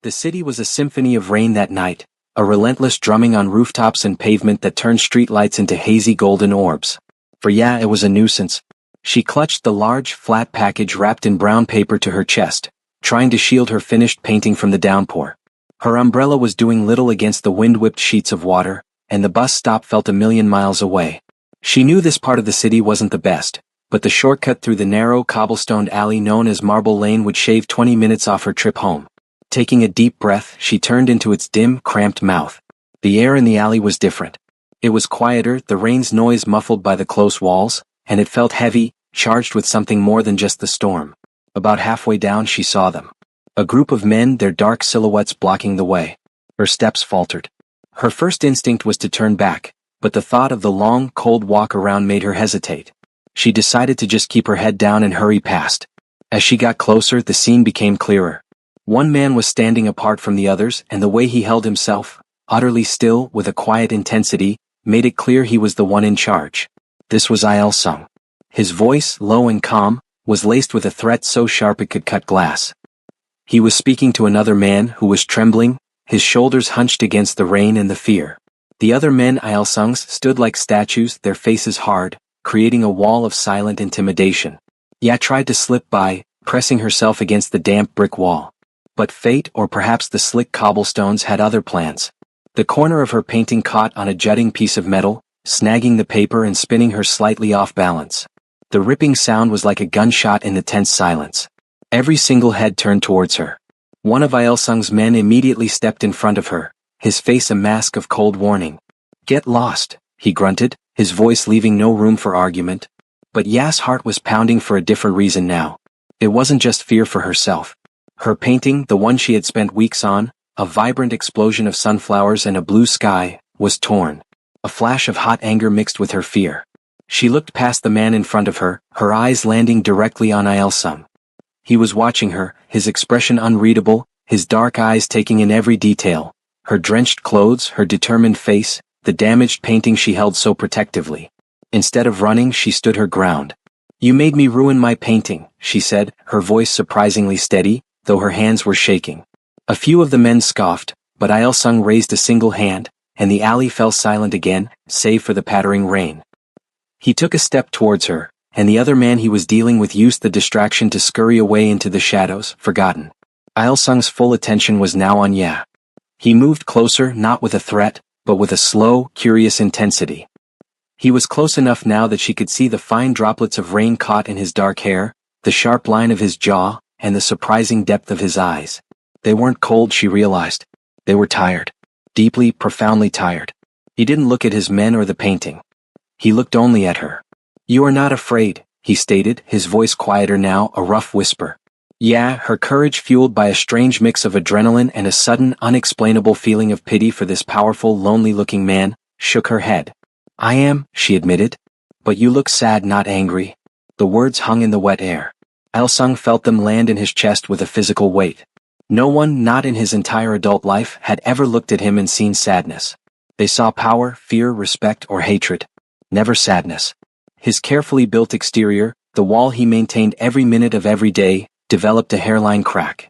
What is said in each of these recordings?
The city was a symphony of rain that night, a relentless drumming on rooftops and pavement that turned streetlights into hazy golden orbs. For yeah, it was a nuisance. She clutched the large, flat package wrapped in brown paper to her chest, trying to shield her finished painting from the downpour. Her umbrella was doing little against the wind-whipped sheets of water, and the bus stop felt a million miles away. She knew this part of the city wasn't the best, but the shortcut through the narrow, cobblestoned alley known as Marble Lane would shave 20 minutes off her trip home. Taking a deep breath, she turned into its dim, cramped mouth. The air in the alley was different. It was quieter, the rain's noise muffled by the close walls, and it felt heavy, charged with something more than just the storm. About halfway down she saw them. A group of men, their dark silhouettes blocking the way. Her steps faltered. Her first instinct was to turn back, but the thought of the long, cold walk around made her hesitate. She decided to just keep her head down and hurry past. As she got closer, the scene became clearer. One man was standing apart from the others, and the way he held himself, utterly still, with a quiet intensity, made it clear he was the one in charge. This was Il Sung. His voice, low and calm, was laced with a threat so sharp it could cut glass. He was speaking to another man who was trembling, his shoulders hunched against the rain and the fear. The other men, Il Sung's, stood like statues, their faces hard, creating a wall of silent intimidation. Ya tried to slip by, pressing herself against the damp brick wall. But fate, or perhaps the slick cobblestones, had other plans. The corner of her painting caught on a jutting piece of metal, snagging the paper and spinning her slightly off balance. The ripping sound was like a gunshot in the tense silence. Every single head turned towards her. One of Il Sung's men immediately stepped in front of her, his face a mask of cold warning. "Get lost," he grunted, his voice leaving no room for argument. But Ya's heart was pounding for a different reason now. It wasn't just fear for herself. Her painting, the one she had spent weeks on, a vibrant explosion of sunflowers and a blue sky, was torn. A flash of hot anger mixed with her fear. She looked past the man in front of her, her eyes landing directly on Il Sung. He was watching her, his expression unreadable, his dark eyes taking in every detail. Her drenched clothes, her determined face, the damaged painting she held so protectively. Instead of running, she stood her ground. "You made me ruin my painting," she said, her voice surprisingly steady, though her hands were shaking. A few of the men scoffed, but Il Sung raised a single hand, and the alley fell silent again, save for the pattering rain. He took a step towards her, and the other man he was dealing with used the distraction to scurry away into the shadows, forgotten. Il Sung's full attention was now on Ya. He moved closer, not with a threat, but with a slow, curious intensity. He was close enough now that she could see the fine droplets of rain caught in his dark hair, the sharp line of his jaw, and the surprising depth of his eyes. They weren't cold, she realized. They were tired. Deeply, profoundly tired. He didn't look at his men or the painting. He looked only at her. "You are not afraid," he stated, his voice quieter now, a rough whisper. Yeah, her courage fueled by a strange mix of adrenaline and a sudden, unexplainable feeling of pity for this powerful, lonely-looking man, shook her head. "I am," she admitted. "But you look sad, not angry." The words hung in the wet air. Il Sung felt them land in his chest with a physical weight. No one, not in his entire adult life, had ever looked at him and seen sadness. They saw power, fear, respect, or hatred. Never sadness. His carefully built exterior, the wall he maintained every minute of every day, developed a hairline crack.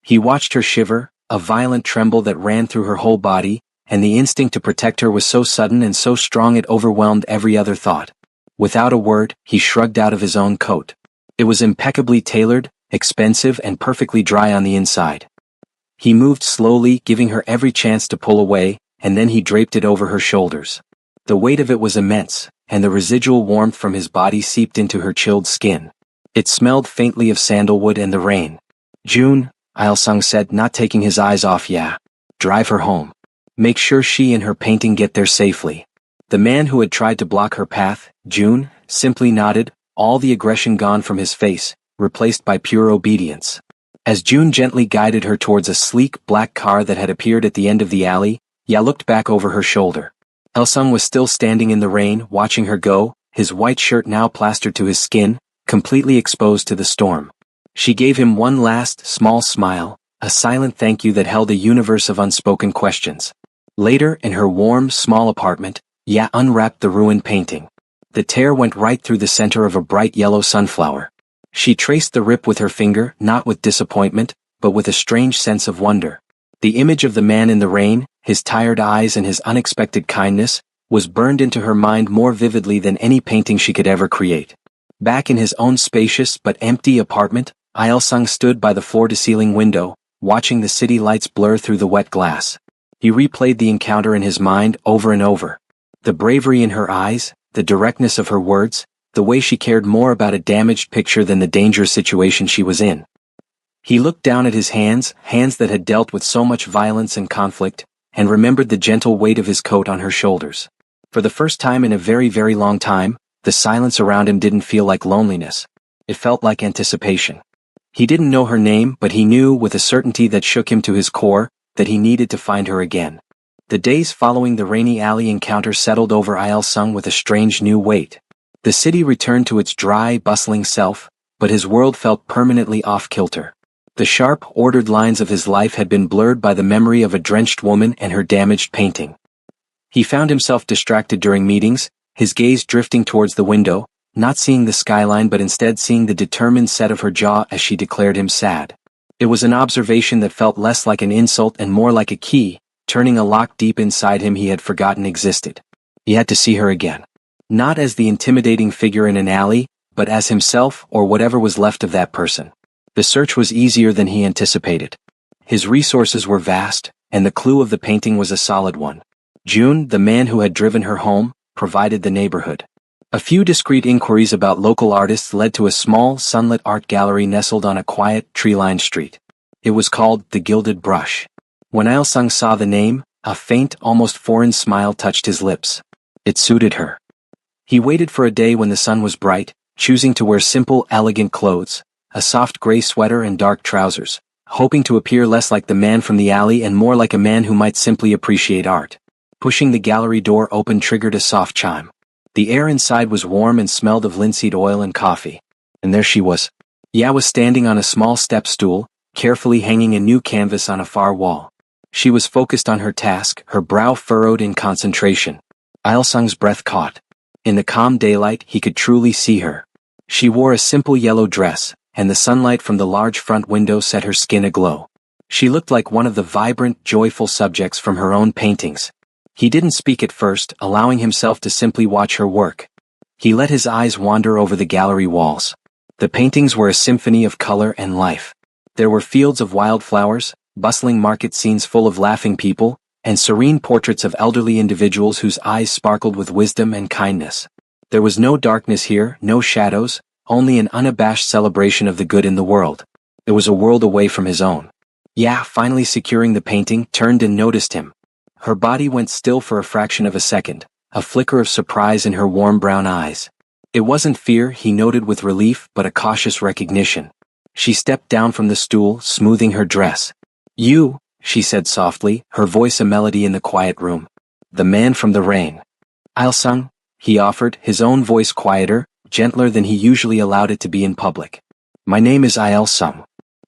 He watched her shiver, a violent tremble that ran through her whole body, and the instinct to protect her was so sudden and so strong it overwhelmed every other thought. Without a word, he shrugged out of his own coat. It was impeccably tailored, expensive, and perfectly dry on the inside. He moved slowly, giving her every chance to pull away, and then he draped it over her shoulders. The weight of it was immense, and the residual warmth from his body seeped into her chilled skin. It smelled faintly of sandalwood and the rain. "June," Il Sung said, not taking his eyes off Ya. "Drive her home. Make sure she and her painting get there safely." The man who had tried to block her path, June, simply nodded, all the aggression gone from his face, replaced by pure obedience. As June gently guided her towards a sleek black car that had appeared at the end of the alley, Ya looked back over her shoulder. Il Sung was still standing in the rain, watching her go, his white shirt now plastered to his skin, completely exposed to the storm. She gave him one last, small smile, a silent thank you that held a universe of unspoken questions. Later, in her warm, small apartment, Ya unwrapped the ruined painting. The tear went right through the center of a bright yellow sunflower. She traced the rip with her finger, not with disappointment, but with a strange sense of wonder. The image of the man in the rain, his tired eyes and his unexpected kindness, was burned into her mind more vividly than any painting she could ever create. Back in his own spacious but empty apartment, Il-sung stood by the floor-to-ceiling window, watching the city lights blur through the wet glass. He replayed the encounter in his mind over and over. The bravery in her eyes, the directness of her words, the way she cared more about a damaged picture than the dangerous situation she was in. He looked down at his hands that had dealt with so much violence and conflict, and remembered the gentle weight of his coat on her shoulders. For the first time in a very, very long time, the silence around him didn't feel like loneliness. It felt like anticipation. He didn't know her name, but he knew with a certainty that shook him to his core, that he needed to find her again. The days following the rainy alley encounter settled over Il-sung with a strange new weight. The city returned to its dry, bustling self, but his world felt permanently off-kilter. The sharp, ordered lines of his life had been blurred by the memory of a drenched woman and her damaged painting. He found himself distracted during meetings, his gaze drifting towards the window, not seeing the skyline but instead seeing the determined set of her jaw as she declared him sad. It was an observation that felt less like an insult and more like a key, turning a lock deep inside him he had forgotten existed. He had to see her again. Not as the intimidating figure in an alley, but as himself or whatever was left of that person. The search was easier than he anticipated. His resources were vast, and the clue of the painting was a solid one. June, the man who had driven her home, provided the neighborhood. A few discreet inquiries about local artists led to a small, sunlit art gallery nestled on a quiet, tree-lined street. It was called The Gilded Brush. When Il-sung saw the name, a faint, almost foreign smile touched his lips. It suited her. He waited for a day when the sun was bright, choosing to wear simple, elegant clothes, a soft gray sweater and dark trousers, hoping to appear less like the man from the alley and more like a man who might simply appreciate art. Pushing the gallery door open triggered a soft chime. The air inside was warm and smelled of linseed oil and coffee. And there she was. Ya was standing on a small step stool, carefully hanging a new canvas on a far wall. She was focused on her task, her brow furrowed in concentration. Il-sung's breath caught. In the calm daylight he could truly see her. She wore a simple yellow dress, and the sunlight from the large front window set her skin aglow. She looked like one of the vibrant, joyful subjects from her own paintings. He didn't speak at first, allowing himself to simply watch her work. He let his eyes wander over the gallery walls. The paintings were a symphony of color and life. There were fields of wildflowers, bustling market scenes full of laughing people, and serene portraits of elderly individuals whose eyes sparkled with wisdom and kindness. There was no darkness here, no shadows, only an unabashed celebration of the good in the world. It was a world away from his own. Ya, finally securing the painting, turned and noticed him. Her body went still for a fraction of a second, a flicker of surprise in her warm brown eyes. It wasn't fear, he noted with relief, but a cautious recognition. She stepped down from the stool, smoothing her dress. "You," she said softly, her voice a melody in the quiet room. "The man from the rain." "Il-sung," he offered, his own voice quieter, gentler than he usually allowed it to be in public. "My name is Il-sung."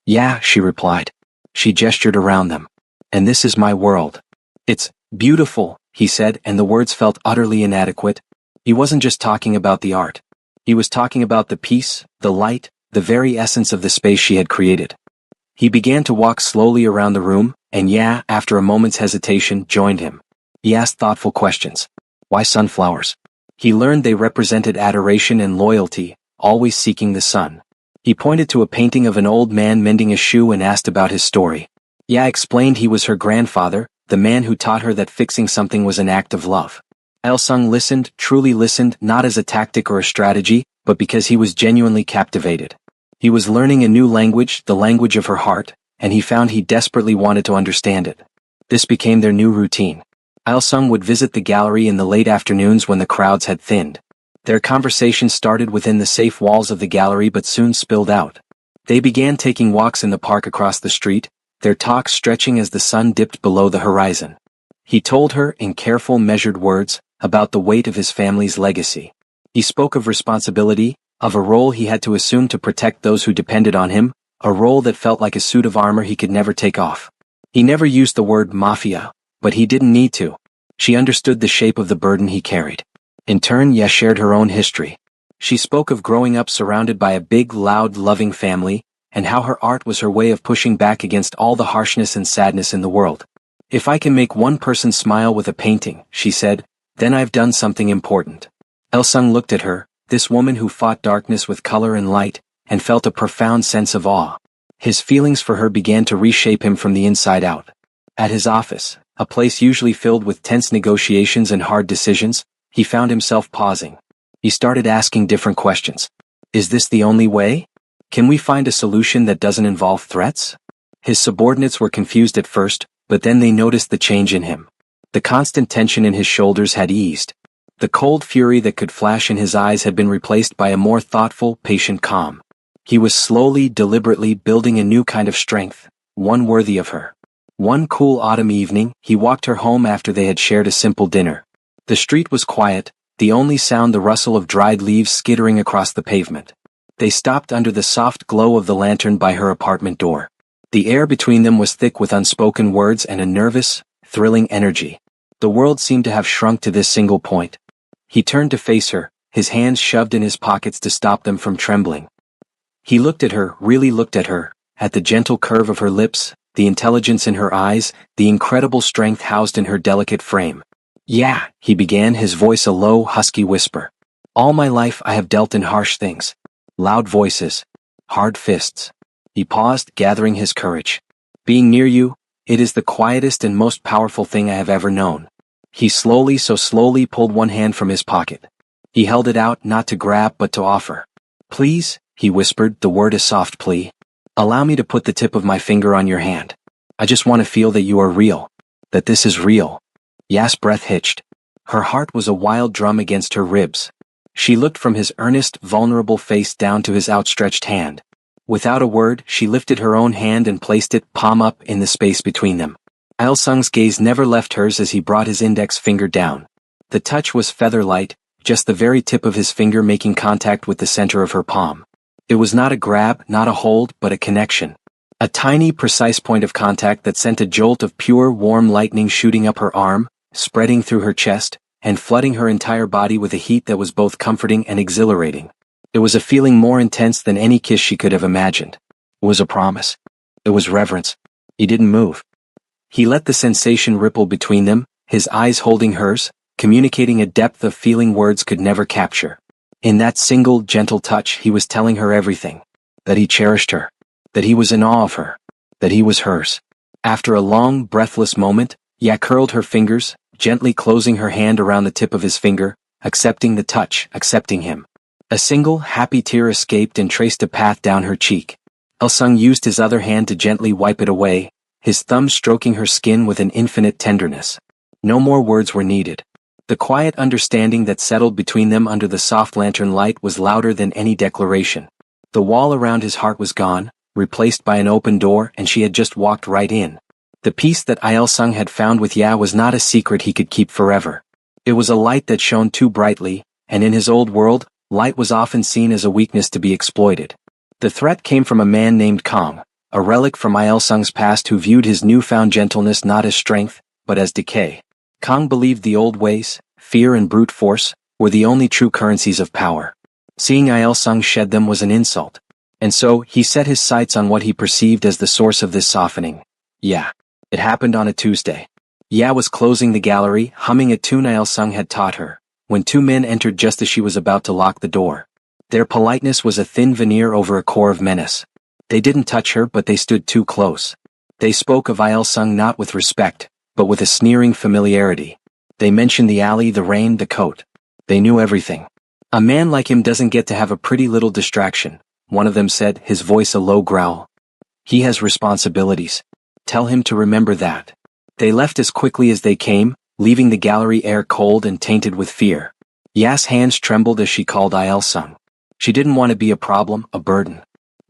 "Yeah," she replied. She gestured around them. "And this is my world." "It's beautiful," he said, and the words felt utterly inadequate. He wasn't just talking about the art. He was talking about the peace, the light, the very essence of the space she had created. He began to walk slowly around the room, and Ya, after a moment's hesitation, joined him. He asked thoughtful questions. Why sunflowers? He learned they represented adoration and loyalty, always seeking the sun. He pointed to a painting of an old man mending a shoe and asked about his story. Ya explained he was her grandfather, the man who taught her that fixing something was an act of love. Il-sung listened, truly listened, not as a tactic or a strategy, but because he was genuinely captivated. He was learning a new language, the language of her heart, and he found he desperately wanted to understand it. This became their new routine. Il-sung would visit the gallery in the late afternoons when the crowds had thinned. Their conversation started within the safe walls of the gallery but soon spilled out. They began taking walks in the park across the street, their talk stretching as the sun dipped below the horizon. He told her, in careful, measured words, about the weight of his family's legacy. He spoke of responsibility, of a role he had to assume to protect those who depended on him, a role that felt like a suit of armor he could never take off. He never used the word mafia, but he didn't need to. She understood the shape of the burden he carried. In turn, Ya shared her own history. She spoke of growing up surrounded by a big, loud, loving family, and how her art was her way of pushing back against all the harshness and sadness in the world. "If I can make one person smile with a painting," she said, "then I've done something important." Il-sung looked at her, this woman who fought darkness with color and light, and felt a profound sense of awe. His feelings for her began to reshape him from the inside out. At his office, a place usually filled with tense negotiations and hard decisions, he found himself pausing. He started asking different questions. Is this the only way? Can we find a solution that doesn't involve threats? His subordinates were confused at first, but then they noticed the change in him. The constant tension in his shoulders had eased. The cold fury that could flash in his eyes had been replaced by a more thoughtful, patient calm. He was slowly, deliberately building a new kind of strength, one worthy of her. One cool autumn evening, he walked her home after they had shared a simple dinner. The street was quiet, the only sound the rustle of dried leaves skittering across the pavement. They stopped under the soft glow of the lantern by her apartment door. The air between them was thick with unspoken words and a nervous, thrilling energy. The world seemed to have shrunk to this single point. He turned to face her, his hands shoved in his pockets to stop them from trembling. He looked at her, really looked at her, at the gentle curve of her lips, the intelligence in her eyes, the incredible strength housed in her delicate frame. "Yeah," he began, his voice a low, husky whisper. "All my life I have dealt in harsh things. Loud voices. Hard fists." He paused, gathering his courage. "Being near you, it is the quietest and most powerful thing I have ever known." He slowly, so slowly pulled one hand from his pocket. He held it out, not to grab but to offer. "Please," he whispered, the word a soft plea. "Allow me to put the tip of my finger on your hand. I just want to feel that you are real. That this is real." Ya's breath hitched. Her heart was a wild drum against her ribs. She looked from his earnest, vulnerable face down to his outstretched hand. Without a word, she lifted her own hand and placed it, palm up, in the space between them. Il-sung's gaze never left hers as he brought his index finger down. The touch was feather-light, just the very tip of his finger making contact with the center of her palm. It was not a grab, not a hold, but a connection. A tiny, precise point of contact that sent a jolt of pure, warm lightning shooting up her arm, spreading through her chest, and flooding her entire body with a heat that was both comforting and exhilarating. It was a feeling more intense than any kiss she could have imagined. It was a promise. It was reverence. He didn't move. He let the sensation ripple between them, his eyes holding hers, communicating a depth of feeling words could never capture. In that single, gentle touch, he was telling her everything. That he cherished her. That he was in awe of her. That he was hers. After a long, breathless moment, Ya curled her fingers, gently closing her hand around the tip of his finger, accepting the touch, accepting him. A single, happy tear escaped and traced a path down her cheek. Il-sung used his other hand to gently wipe it away, his thumb stroking her skin with an infinite tenderness. No more words were needed. The quiet understanding that settled between them under the soft lantern light was louder than any declaration. The wall around his heart was gone, replaced by an open door, and she had just walked right in. The peace that Il-sung had found with Ya was not a secret he could keep forever. It was a light that shone too brightly, and in his old world, light was often seen as a weakness to be exploited. The threat came from a man named Kong, a relic from Il-sung's past who viewed his newfound gentleness not as strength, but as decay. Kong believed the old ways, fear and brute force, were the only true currencies of power. Seeing Il-sung shed them was an insult. And so, he set his sights on what he perceived as the source of this softening. Ya. It happened on a Tuesday. Ya was closing the gallery, humming a tune Il-sung had taught her, when two men entered just as she was about to lock the door. Their politeness was a thin veneer over a core of menace. They didn't touch her, but they stood too close. They spoke of Il-sung not with respect, but with a sneering familiarity. They mentioned the alley, the rain, the coat. They knew everything. "A man like him doesn't get to have a pretty little distraction," one of them said, his voice a low growl. "He has responsibilities. Tell him to remember that." They left as quickly as they came, leaving the gallery air cold and tainted with fear. Ya's hands trembled as she called Il-sung. She didn't want to be a problem, a burden.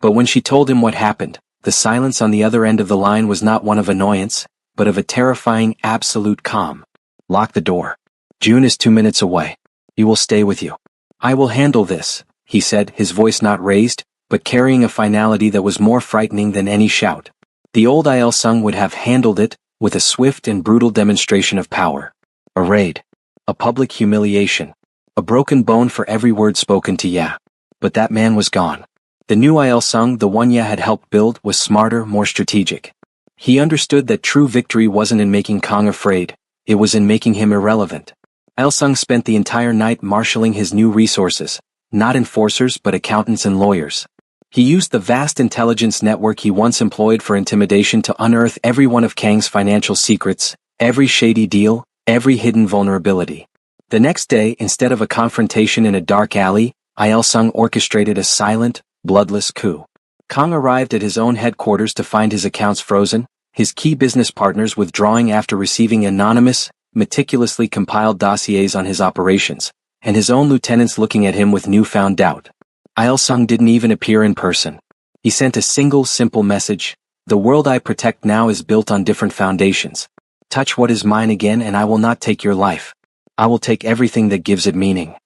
But when she told him what happened, the silence on the other end of the line was not one of annoyance, but of a terrifying, absolute calm. "Lock the door. June is 2 minutes away. He will stay with you." "I will handle this," he said, his voice not raised, but carrying a finality that was more frightening than any shout. The old Il-sung would have handled it, with a swift and brutal demonstration of power. A raid. A public humiliation. A broken bone for every word spoken to Ya. But that man was gone. The new Il Sung, the one Ya had helped build, was smarter, more strategic. He understood that true victory wasn't in making Kang afraid, it was in making him irrelevant. Il Sung spent the entire night marshalling his new resources, not enforcers but accountants and lawyers. He used the vast intelligence network he once employed for intimidation to unearth every one of Kang's financial secrets, every shady deal, every hidden vulnerability. The next day, instead of a confrontation in a dark alley, Il Sung orchestrated a silent, bloodless coup. Kang arrived at his own headquarters to find his accounts frozen, his key business partners withdrawing after receiving anonymous, meticulously compiled dossiers on his operations, and his own lieutenants looking at him with newfound doubt. Il Sung didn't even appear in person. He sent a single simple message: "The world I protect now is built on different foundations. Touch what is mine again and I will not take your life. I will take everything that gives it meaning."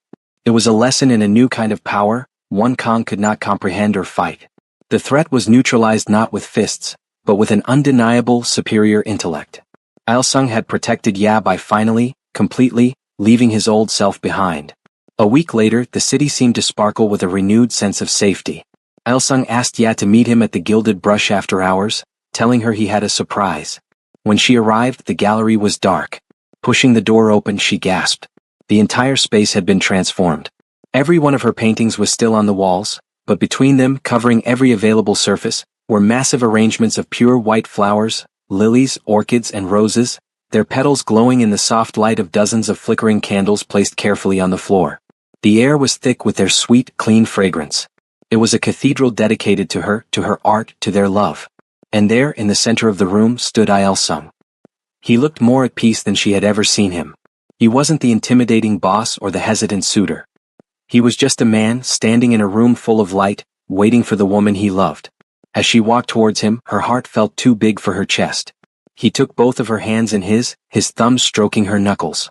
It was a lesson in a new kind of power, one Kang could not comprehend or fight. The threat was neutralized not with fists, but with an undeniable, superior intellect. Il Sung had protected Ya by finally, completely, leaving his old self behind. A week later, the city seemed to sparkle with a renewed sense of safety. Il Sung asked Ya to meet him at the Gilded Brush after hours, telling her he had a surprise. When she arrived, the gallery was dark. Pushing the door open, she gasped. The entire space had been transformed. Every one of her paintings was still on the walls, but between them, covering every available surface, were massive arrangements of pure white flowers, lilies, orchids, and roses, their petals glowing in the soft light of dozens of flickering candles placed carefully on the floor. The air was thick with their sweet, clean fragrance. It was a cathedral dedicated to her art, to their love. And there, in the center of the room, stood Il Sung. He looked more at peace than she had ever seen him. He wasn't the intimidating boss or the hesitant suitor. He was just a man standing in a room full of light, waiting for the woman he loved. As she walked towards him, her heart felt too big for her chest. He took both of her hands in his thumbs stroking her knuckles.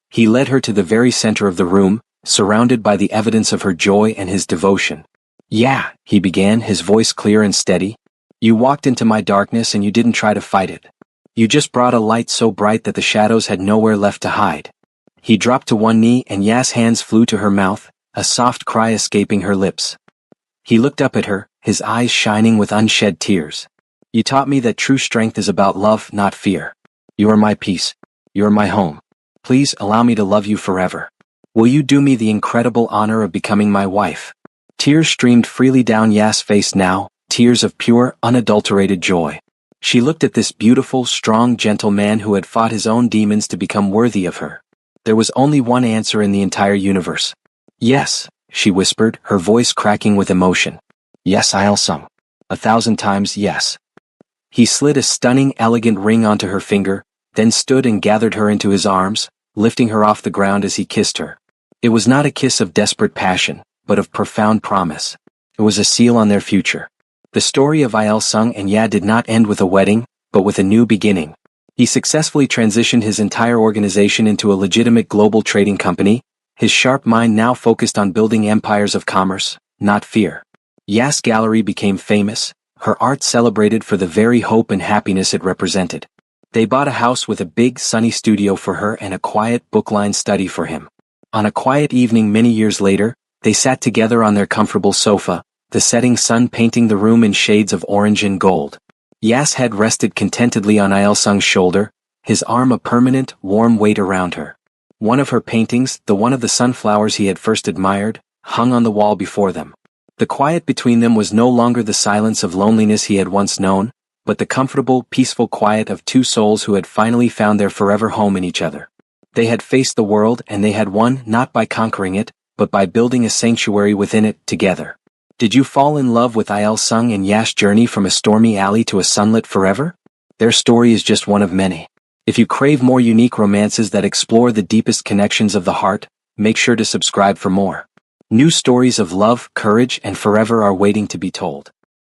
He led her to the very center of the room, surrounded by the evidence of her joy and his devotion. "Yeah," he began, his voice clear and steady. "You walked into my darkness and you didn't try to fight it. You just brought a light so bright that the shadows had nowhere left to hide." He dropped to one knee and Ya's hands flew to her mouth, a soft cry escaping her lips. He looked up at her, his eyes shining with unshed tears. "You taught me that true strength is about love, not fear. You are my peace. You are my home. Please allow me to love you forever. Will you do me the incredible honor of becoming my wife?" Tears streamed freely down Ya's face now, tears of pure, unadulterated joy. She looked at this beautiful, strong, gentle man who had fought his own demons to become worthy of her. There was only one answer in the entire universe. "Yes," she whispered, her voice cracking with emotion. "Yes, Il Sung. 1,000 times yes." He slid a stunning, elegant ring onto her finger, then stood and gathered her into his arms, lifting her off the ground as he kissed her. It was not a kiss of desperate passion, but of profound promise. It was a seal on their future. The story of Il Sung and Ya did not end with a wedding, but with a new beginning. He successfully transitioned his entire organization into a legitimate global trading company, his sharp mind now focused on building empires of commerce, not fear. Ya's gallery became famous, her art celebrated for the very hope and happiness it represented. They bought a house with a big sunny studio for her and a quiet book-lined study for him. On a quiet evening many years later, they sat together on their comfortable sofa, the setting sun painting the room in shades of orange and gold. Ya's head rested contentedly on Il Sung's shoulder, his arm a permanent, warm weight around her. One of her paintings, the one of the sunflowers he had first admired, hung on the wall before them. The quiet between them was no longer the silence of loneliness he had once known, but the comfortable, peaceful quiet of two souls who had finally found their forever home in each other. They had faced the world and they had won not by conquering it, but by building a sanctuary within it, together. Did you fall in love with Il Sung and Ya's journey from a stormy alley to a sunlit forever? Their story is just one of many. If you crave more unique romances that explore the deepest connections of the heart, make sure to subscribe for more. New stories of love, courage, and forever are waiting to be told.